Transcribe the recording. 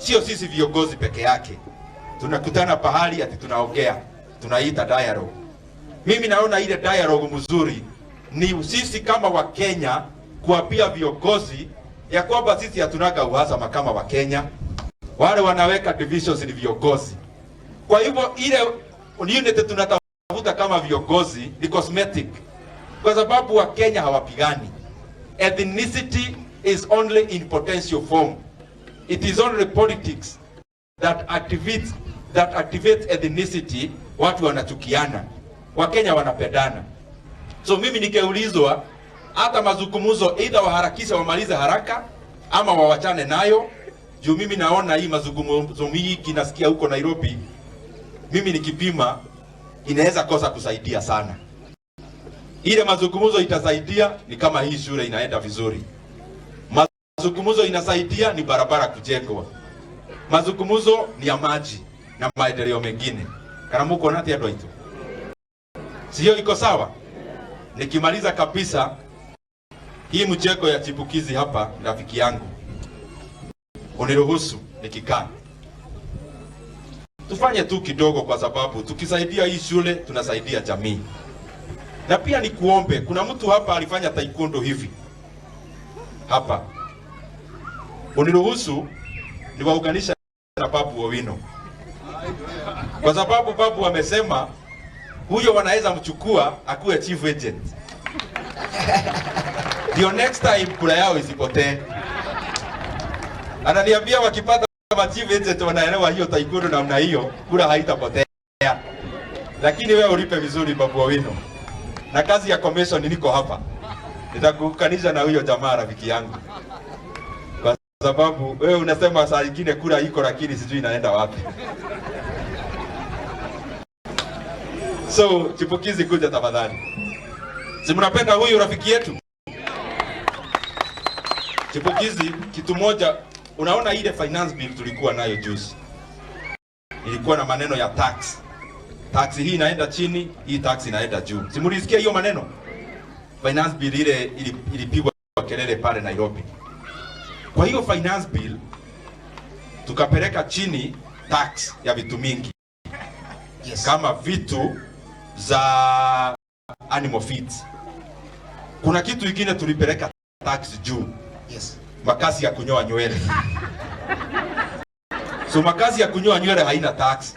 sio sisi viongozi peke yake. Tunakutana pahali ati tunaongea, tunaita dialogue. Mimi naona ile dialogue mzuri ni sisi kama Wakenya kuapia viongozi ya kwamba sisi hatunaga uhasama kama Wakenya. Wale wanaweka divisions ni viongozi. Kwa hivyo ile unity tunatafuta kama viongozi ni cosmetic. Kwa sababu Wakenya hawapigani. Ethnicity is only in potential form. It is only politics that activates ethnicity. Watu wanachukiana, Wakenya wanapendana. So mimi nikeulizwa hata mazungumzo either waharakisha wamalize haraka ama wawachane nayo, juu mimi naona hii mazungumzo mingi nasikia huko Nairobi, mimi nikipima inaweza kosa kusaidia sana. Ile mazungumzo itasaidia ni kama hii shule inaenda vizuri. Mazungumzo inasaidia ni barabara kujengwa. Mazungumzo ni ya maji na maendeleo mengine. Kana muko nati ya doito. Sio iko sawa? Nikimaliza kabisa hii mcheko ya chipukizi hapa, rafiki yangu, uniruhusu nikikaa tufanye tu kidogo, kwa sababu tukisaidia hii shule tunasaidia jamii. Na pia nikuombe, kuna mtu hapa alifanya taekwondo hivi hapa, uniruhusu niwaunganisha na Babu Owino, kwa sababu Babu amesema huyo wanaweza mchukua akuwe chief agent. Ndio next time kula yao isipotee. Ananiambia wakipata chief agent wanaelewa hiyo taekwondo namna hiyo, kula haitapotea. Lakini wewe ulipe vizuri Babu Owino. Na kazi ya commission niko hapa. Nitakukanisha na huyo jamaa rafiki yangu. Kwa sababu wewe unasema saa nyingine kura iko lakini sijui inaenda wapi. So, chipukizi kuja tafadhali. Si mnapenda huyu rafiki yetu? Chipukizi, kitu moja, unaona ile finance bill tulikuwa nayo juzi. Ilikuwa na maneno ya tax. Tax hii inaenda chini, hii tax inaenda juu. Si mlisikia hiyo maneno? Finance bill ile ilipigwa kelele pale Nairobi. Kwa hiyo finance bill tukapeleka chini tax ya vitu mingi. Yes. Kama vitu za animal feeds. Kuna kitu kingine tulipeleka tax juu. Yes. Makazi ya kunyoa nywele. So makazi ya kunyoa nywele haina tax.